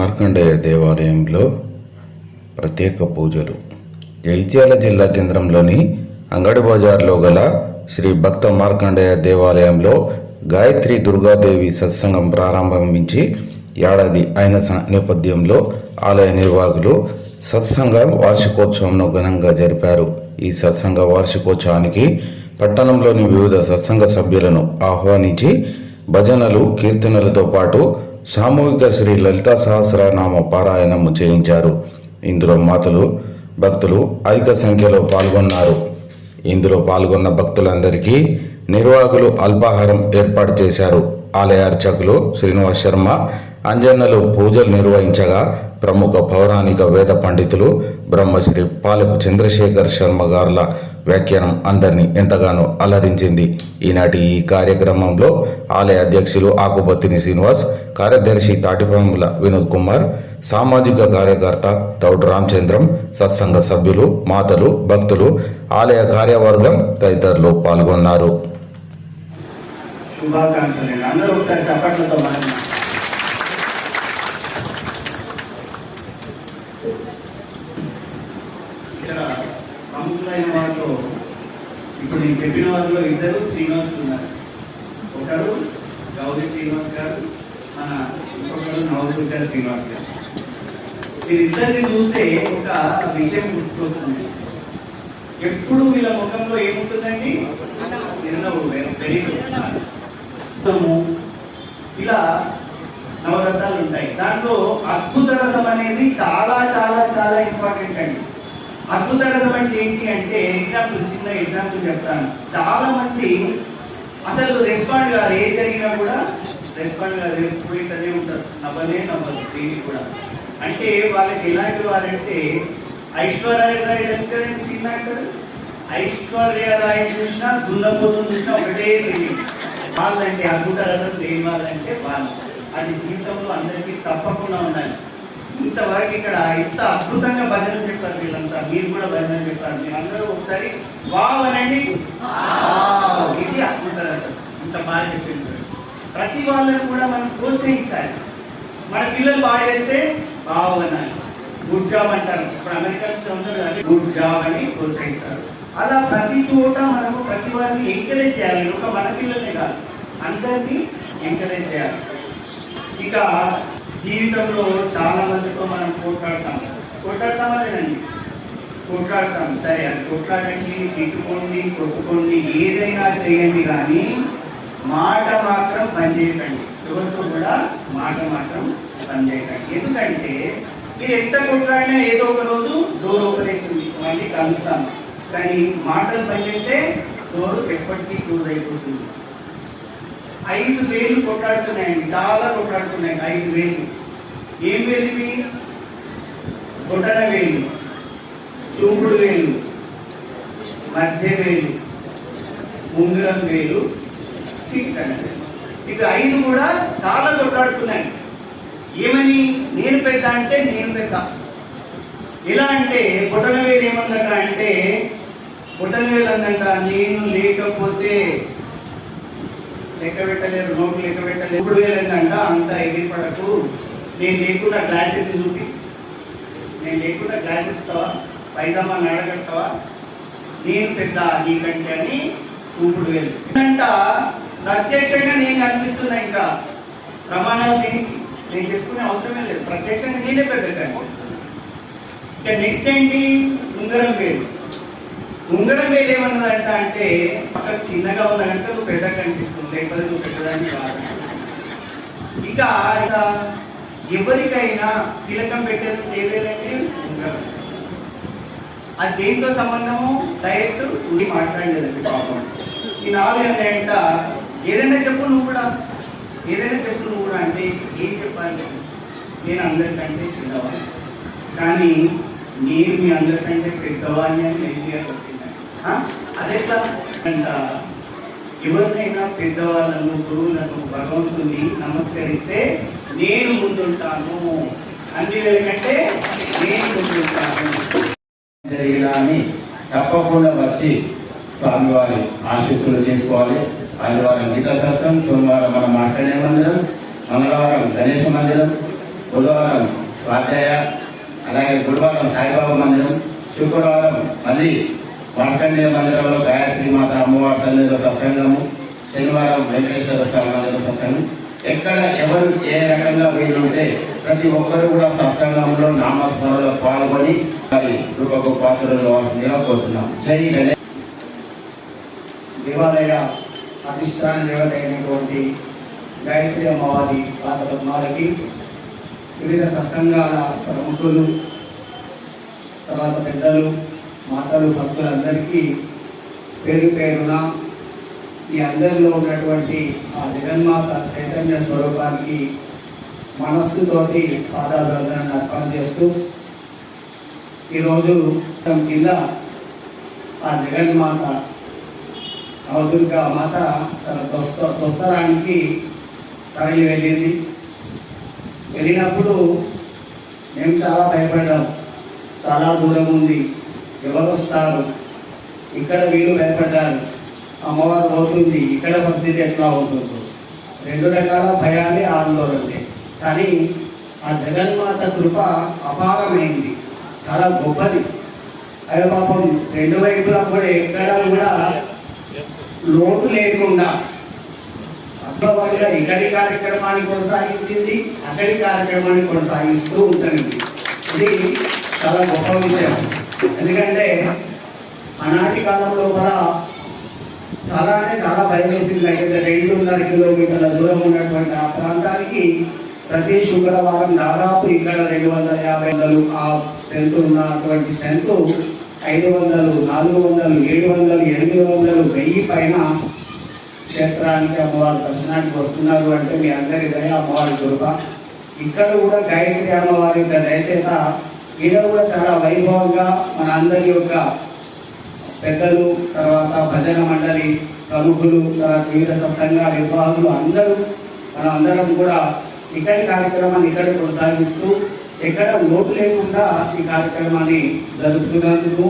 మార్కండేయ దేవాలయంలో ప్రత్యేక పూజలు. జగిత్యాల జిల్లా కేంద్రంలోని అంగడి బజార్లో గల శ్రీ భక్త మార్కండేయ దేవాలయంలో గాయత్రి దుర్గాదేవి సత్సంగం ప్రారంభించి ఏడాది అయిన నేపథ్యంలో ఆలయ నిర్వాహకులు సత్సంగ వార్షికోత్సవంను ఘనంగా జరిపారు. ఈ సత్సంగ వార్షికోత్సవానికి పట్టణంలోని వివిధ సత్సంగ సభ్యులను ఆహ్వానించి భజనలు, కీర్తనలతో పాటు సామూహిక శ్రీ లలితా సహస్రనామ పారాయణము చేయించారు. ఇందులో మాతలు, భక్తులు అధిక సంఖ్యలో పాల్గొన్నారు. ఇందులో పాల్గొన్న భక్తులందరికీ నిర్వాహకులు అల్పాహారం ఏర్పాటు చేశారు. ఆలయ అర్చకులు శ్రీనివాస్ శర్మ, అంజన్నలు పూజలు నిర్వహించగా ప్రముఖ పౌరాణిక వేద పండితులు బ్రహ్మశ్రీ పాలపు చంద్రశేఖర్ శర్మ గార్ల వ్యాఖ్యానం అందరినీ ఎంతగానో అలరించింది. ఈనాటి ఈ కార్యక్రమంలో ఆలయ అధ్యక్షులు ఆకుపత్తిని శ్రీనివాస్, కార్యదర్శి తాటిపాముల వినోద్ కుమార్, సామాజిక కార్యకర్త తౌడు రామచంద్రం, సత్సంగ సభ్యులు, మాతలు, భక్తులు, ఆలయ కార్యవర్గం తదితరులు పాల్గొన్నారు. ప్రముఖులైన వారిలో ఇప్పుడు నేను చెప్పిన వారిలో ఇద్దరు శ్రీనివాస్ ఉన్నారు. ఒకరు గౌరీ శ్రీనివాస్ గారు, మన ఇంకొకరు నవదుర్గ శ్రీనివాస్ గారు. వీరిద్దరిని చూస్తే ఒక విషయం గుర్తుకొస్తుంది. ఎప్పుడు వీళ్ళ ముఖంలో ఏముంటుందండి? ఇలా నవరసాలు ఉంటాయి. దాంట్లో అద్భుత రసం అనేది చాలా చాలా చాలా ఇంపార్టెంట్ అండి. అద్భుత రసం అంటే ఏంటి అంటే, చిన్న ఎగ్జాంపుల్ చెప్తాను. చాలా మంది అసలు రెస్పాండ్ కాదు, ఏ జరిగినా కూడా రెస్పాండ్ కాదు, ఎప్పుడు ఇట్లనే ఉంటారు, నవ్వలే నవ్వదు దీనికి కూడా. అంటే వాళ్ళకి ఎలాంటి వారంటే, ఐశ్వర్య రాయ్ తెలుసు కదండి, సినిమా యాక్టర్. ఐశ్వర్య రాయ్ చూసినా, దున్నపోతుని చూసినా ఒకటే వాళ్ళంటే అద్భుత రసం లేని వాళ్ళంటే వాళ్ళు. అది జీవితంలో అందరికీ తప్పకుండా ఉండాలి. ఇంతవరకు ఇక్కడ ఇంత అద్భుతంగా భజన చెప్పారు వీళ్ళంతా. మీరు కూడా భజన చెప్పారు. మీరు అందరూ ఒకసారి వావ్ అనండి. ఇది అద్భుత రసం. ఇంత బాగా చెప్పింది. ప్రతి వాళ్ళని కూడా మనం ప్రోత్సహించాలి. మన పిల్లలు బాగా చేస్తే వావ్ అనాలి, గుడ్ జాబ్ అంటారు. ఇప్పుడు అమెరికన్ గుడ్ జాబ్ అని ప్రోత్సహిస్తారు. అలా ప్రతి చోట మనము ప్రతి వారిని ఎంకరేజ్ చేయాలి. ఒక మన పిల్లలే కాదు, అందరినీ ఎంకరేజ్ చేయాలి. ఇక జీవితంలో చాలా మందితో మనం కొట్లాడతామా లేదండి? కొట్లాడతాం. సరే, అది కొట్లాడండి, తిట్టుకోండి, కొట్టుకోండి, ఏదైనా చేయండి, కానీ మాట మాత్రం పనిచేయకండి. ఎవరితో కూడా మాట మాత్రం పనిచేయకండి. ఎందుకంటే మీరు ఎంత కొట్లాడినా ఏదో ఒక రోజు డోర్ ఓపెన్ అవుతుంది, మళ్ళీ కలుస్తాం. కానీ మాటలు పనిచేస్తే డోర్ ఎప్పటికీ క్లోజ్ అయిపోతుంది. 5 వేలు కొట్లాడుతున్నాయండి, చాలా కొట్లాడుతున్నాయి. 5 వేలు ఏం వేలు? బొటన వేలు, చూపుడు వేలు, మధ్య వేలు, ఉంగరం వేలు, చిక్కన వేలు. ఇక 5 కూడా చాలా కొట్లాడుతున్నాయి. ఏమని? నేను పెద్ద అంటే నేను పెద్ద. ఎలా అంటే బొటన వేలు ఏమందట అంటే, బొటన వేలు అందంట, నేను లేకపోతే లెక్క పెట్టలేరు, నోట్లు లెక్క పెట్టలేరు. ఇప్పుడు వేలందంట, అంత ఎగిరిపడకు, నేను లేకుండా గ్లాస్ ఎత్తి చూపి, నేను లేకుండా గ్లాస్ ఎత్తుతావా, పైదమ్మా నడగడతావా, నేను పెద్ద నీకంటే అని చూపుడు వేలు అంట. ప్రత్యక్షంగా నేను కనిపిస్తున్నా. ఇంకా ప్రమాణాలు దీనికి నేను చెప్పుకునే అవసరమే లేదు. ప్రత్యక్షంగా నేనే పెద్ద కనిపిస్తున్నా. ఇక నెక్స్ట్ ఏంటి? ఉంగరం వేలు. ఉంగరం వేలు ఏమన్నదంట అంటే, అక్కడ చిన్నగా ఉన్నదంటే నువ్వు పెద్దగా కనిపిస్తుంది, లేకపోతే నువ్వు పెద్దదాన్ని కాదు. ఇక ఎవరికైనా తిలకం పెట్టేది ఏ వేలంటే ఉంగరం. అది దేంతో సంబంధము? డైరెక్ట్ ఉండి మాట్లాడలేదండి పాపం. ఈ 4 ఏంటంట, ఏదైనా చెప్పు నువ్వు కూడా, ఏదైనా చెప్పు నువ్వు కూడా అంటే ఏం చెప్పాలి? నేను అందరికంటే చిన్నవాడిని, కానీ నేను మీ అందరికంటే పెద్దవాడిని అని ఎన్టీఆర్ చెప్పింది. అదెట్లా అంట? ఎవరినైనా పెద్దవాళ్ళను, గురువులను, భగవంతుని నమస్కరిస్తే నేను ముందుంటాను, అన్ని వేలకంటే నేను ముందుంటాను అని తప్పకుండా వచ్చి స్వామివారి ఆశీస్సులు చేసుకోవాలి. ఆదివారం గీతా శాస్త్రం, సోమవారం మన మాట్లాడే మందిరం, మంగళవారం గణేష మందిరం, బుధవారం స్వాధ్యాయ, అలాగే గురువారం సాయిబాబా మందిరం, శుక్రవారం మళ్ళీ మార్కండేయ మందిరంలో గాయత్రి మాత అమ్మవారి సన్నిధిలో సత్సంగము, శనివారం వెంకటేశ్వర స్వామి మందిరం సత్సంగం. ఎక్కడ ఎవరు ఏ రకంగా వీలుంటే ప్రతి ఒక్కరు కూడా సత్సంగంలో నామస్మరణలో పాల్గొని వారి కృపకు పాత్రలు కావాల్సిందిగా కోరుతున్నాం. జై గణేష్. దేవాలయ అధిష్టాన దేవత అయినటువంటి గాయత్రి అమ్మవారి పాత పద్మాలకి, వివిధ సత్సంగాల ప్రముఖులు, తర్వాత పెద్దలు, మాతలు, భక్తులందరికీ పేరు పేరున ఈ అందరిలో ఉన్నటువంటి ఆ జగన్మాత చైతన్య స్వరూపానికి మనస్సుతోటి పాదాభివందనాన్ని అర్పణ చేస్తూ, ఈరోజు కింద ఆ జగన్మాత నవదుర్గా మాత తన స్వస్థలానికి తరలి వెళ్ళింది. వెళ్ళినప్పుడు మేము చాలా భయపడ్డాం. చాలా దూరం ఉంది, ఎవరు వస్తారు, ఇక్కడ వీళ్ళు భయపడ్డారు, అమ్మవారు పోతుంది, ఇక్కడ పరిస్థితి ఎట్లా ఉంటుందో, రెండు రకాల భయాలే ఆందోళనలే. కానీ ఆ జగన్మాత కృప అపారమైంది, చాలా గొప్పది. అయ్యో పాపం రెండు వైపులా కూడా ఎక్కడా కూడా లోటు లేకుండా అద్భుతంగా ఇక్కడి కార్యక్రమాన్ని కొనసాగించింది, అక్కడి కార్యక్రమాన్ని కొనసాగిస్తూ ఉంటుంది. ఇది చాలా గొప్ప విషయం. ఎందుకంటే ఆనాటి కాలంలో కూడా చాలా అంటే చాలా భయం వేసింది. అయితే 2.5 కిలోమీటర్ల దూరం ఉన్నటువంటి ఆ ప్రాంతానికి ప్రతి శుక్రవారం దాదాపు ఇక్కడ 250 ఆ స్ట్రెంత్ ఉన్నటువంటి స్ట్రెంత్ 500, 400, 700, 800, 1000 పైన క్షేత్రానికి అమ్మవారి దర్శనానికి వస్తున్నారు అంటే మీ అందరి దయ, అమ్మవారి కృప. ఇక్కడ కూడా గాయత్రి అమ్మవారి యొక్క దయచేత ఇక్కడ కూడా చాలా వైభవంగా మన అందరి యొక్క పెద్దలు, తర్వాత భజన మండలి ప్రముఖులు, తర్వాత వివిధ సత్సంగాల నిర్వాహకులు అందరూ మనం అందరం కూడా ఇక్కడి కార్యక్రమాన్ని ఇక్కడ కొనసాగిస్తూ ఎక్కడ లోటు లేకుండా ఈ కార్యక్రమాన్ని జరుపుతున్నందుకు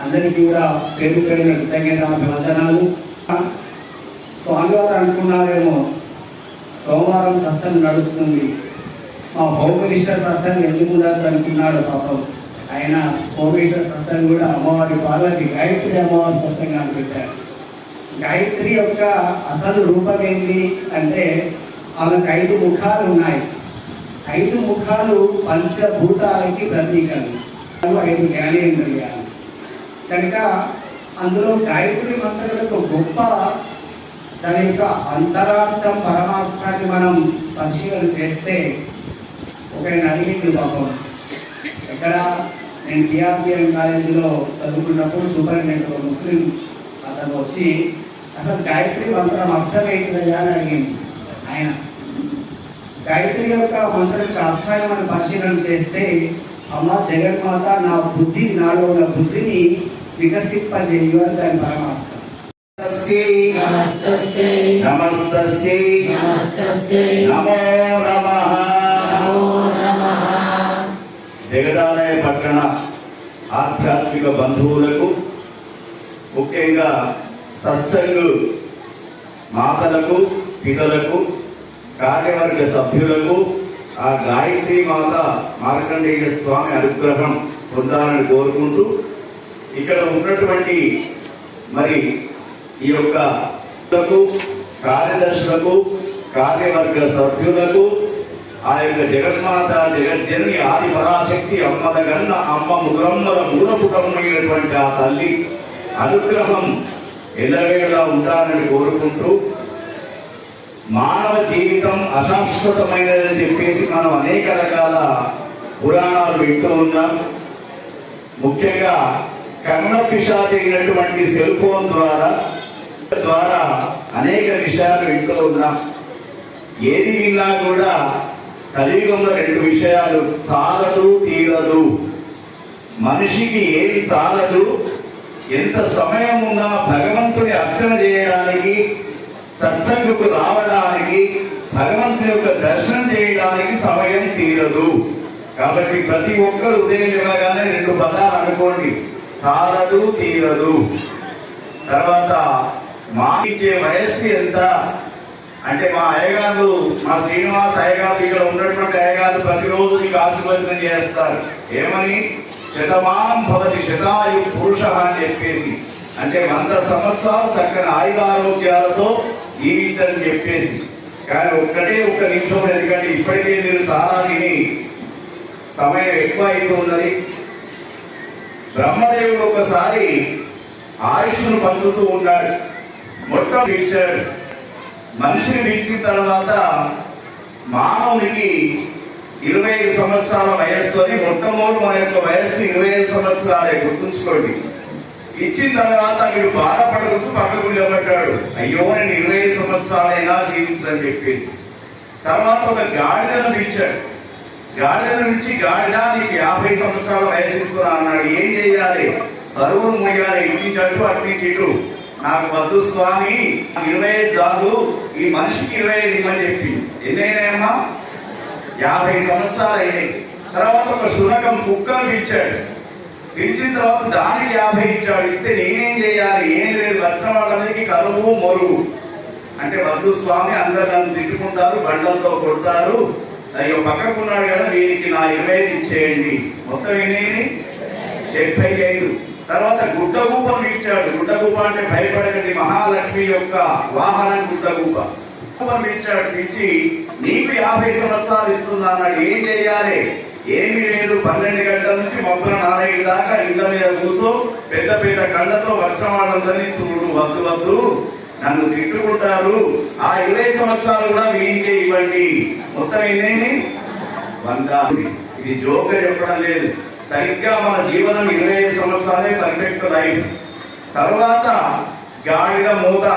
అందరికీ కూడా పేరు పేరున కృతజ్ఞతాభివందనాలు. స్వామివారు అనుకున్నారేమో సోమవారం సత్సంగం నడుస్తుంది, మా హోమేశ్వర సత్సంగం ఎందుకు ఉండదు అనుకున్నాడు పాపం. ఆయన హోమేశ్వర సత్సంగం కూడా అమ్మవారి పార్వతి గాయత్రి అమ్మవారి సత్సంగాన్ని పెట్టారు. గాయత్రి యొక్క అసలు రూపం ఏంటి అంటే ఆమెకు 5 ముఖాలు ఉన్నాయి. 5 ముఖాలు పంచభూతాలకి ప్రతీకలు, 5 జ్ఞానేంద్రియాలు. కనుక అందులో గాయత్రి మంత్రాలకు గొప్ప దాని యొక్క అంతరార్థం, పరమార్థాన్ని మనం పరిశీలన చేస్తే ఒక అడిగింది పాపం. ఎక్కడ నేను టీఆర్పీఎం కాలేజీలో చదువుకున్నప్పుడు సూపరింటెండెంట్ ముస్లిం అతను వచ్చి అసలు గాయత్రి మంత్రం అర్థం ఏంటిదయ్యా అని అడిగింది. ఆయన గాయత్రి యొక్క మంత్రం యొక్క అర్థాన్ని మనం పరిశీలన చేస్తే, అమ్మ జగన్మాత నా బుద్ధి, నాలో ఉన్న బుద్ధిని వికసింపజేయు అని దాని పరమార్థం. నమో నమః. జగదాలయ పట్టణ ఆధ్యాత్మిక బంధువులకు, ముఖ్యంగా సత్సంగు మాతలకు, పితలకు, కార్యవర్గ సభ్యులకు ఆ గాయత్రి మాత మార్కండేయ స్వామి అనుగ్రహం పొందాలని కోరుకుంటూ, ఇక్కడ ఉన్నటువంటి మరి ఈ యొక్క కార్యదర్శులకు, కార్యవర్గ సభ్యులకు, ఆ యొక్క జగన్మాత జగజ్జనని ఆది పరాశక్తి అమ్మదగన్న అమ్మ ముగ్రమ్మల మూలపుటమైనటువంటి ఆ తల్లి అనుగ్రహం ఎల్లవేళలా ఉండాలని కోరుకుంటూ, మానవ జీవితం అశాశ్వతమైనదని చెప్పేసి మనం అనేక రకాల పురాణాలు వింటూ ఉన్నాం. ముఖ్యంగా కర్ణ పిశాచి అయినటువంటి సెల్ ఫోన్ ద్వారా అనేక విషయాలు వింటూ ఉన్నాం. ఏది విన్నా కూడా కలియుగంలో 2 విషయాలు చాలదు, తీరదు. మనిషికి ఏది చాలదు, ఎంత సమయం ఉన్నా భగవంతుని అర్చన చేయడానికి, సత్సంగకు రావడానికి, భగవంతుని యొక్క దర్శనం చేయడానికి సమయం తీరదు. కాబట్టి ప్రతి ఒక్కరు ఉదయం లేవగానే 2 పదాలు అనుకోండి, చాలదు, తీరదు. తర్వాత మాటిచ్చే వయస్సు ఎంత, అంటే మా అయ్యగారు, మా శ్రీనివాస్ అయ్యగారు, ఇక్కడ ఉన్నటువంటి అయ్యగారు ప్రతిరోజు మీకు ఆశీర్వచనం చేస్తారు. ఏమని? శతమానం భవతి శతాయు పురుష అని చెప్పేసి, అంటే 100 సంవత్సరాలు చక్కని ఆయుధారోగ్యాలతో జీవించని చెప్పేసి. కానీ ఒక్క నిమిషం, ఎందుకంటే ఇప్పటికే మీరు చాలా తిని సమయం ఎక్కువ అయిపోతున్నది. బ్రహ్మదేవుడు ఒకసారి ఆయుష్ను పంచుతూ ఉన్నాడు. మొట్టమొదటి పిలిచాడు. మనిషిని పిలిచిన తర్వాత మానవునికి 25 సంవత్సరాల వయస్సు అని, మొట్టమొదటి మన యొక్క వయస్సు 25 సంవత్సరాలే, గుర్తుంచుకోండి. ఇచ్చిన తర్వాత వీడు బాధపడవచ్చు, పక్కకు నిలబడ్డాడు. అయ్యో నేను 25 సంవత్సరాలైనా జీవించదని చెప్పేసి. తర్వాత ఒక గాడిదను పిలిచాడు. గాడిదను నుంచి, గాడిద నీకు 50 సంవత్సరాల వయసు ఇస్తున్నా అన్నాడు. ఏం చేయాలి? బరువును మోయాలి, ఇటు అటు ఇటు. నాకు వద్దు స్వామి, 25 చాలు, ఈ మనిషికి 25 ఇవ్వని చెప్పి. ఎన్నైనాయమ్మా? 50 సంవత్సరాలు అయినాయి. తర్వాత ఒక శునకం కుక్కను పిలిచాడు. పిలిచిన తర్వాత దానికి 50 ఇచ్చాడు. ఇస్తే నేనేం చేయాలి? ఏం లేదు, వచ్చిన వాళ్ళందరికీ కలువు మొరుగు. అంటే వద్దు స్వామి, అందరు నన్ను తిట్టుకుంటారు, బండలతో కొడతారు, అయ్యో పక్కకున్నాడు కదా, వీరికి నా 25 ఇచ్చేయండి. మొత్తం ఎన్ని? 75. తర్వాత గుడ్డగూపను ఇచ్చాడు. గుడ్డగూప అంటే భయపడకండి, మహాలక్ష్మి యొక్క వాహనం గుడ్డగూప. ఇచ్చాడు. పిలిచి నీకు 50 సంవత్సరాలు ఇస్తున్నా అన్నాడు. ఏం చేయాలి? ఏమీ లేదు, 12 గంటల నుంచి మబ్బుల 4 దాకా ఇళ్ళ మీద కూర్చో, పెద్ద పెద్ద కళ్ళతో వచ్చిన వాళ్ళందరినీ చూడు, వద్దు వద్దు నన్ను తిట్టుకుంటారు, ఆ 20 సంవత్సరాలు కూడా వీరికే ఇవ్వండి. మొత్తం ఎన్ని? 100. ఇది జోకర్ చెప్పడం లేదు, సరిగ్గా మన జీవనం 25 సంవత్సరాలే పర్ఫెక్ట్ లైఫ్. తర్వాత గాడిద మూత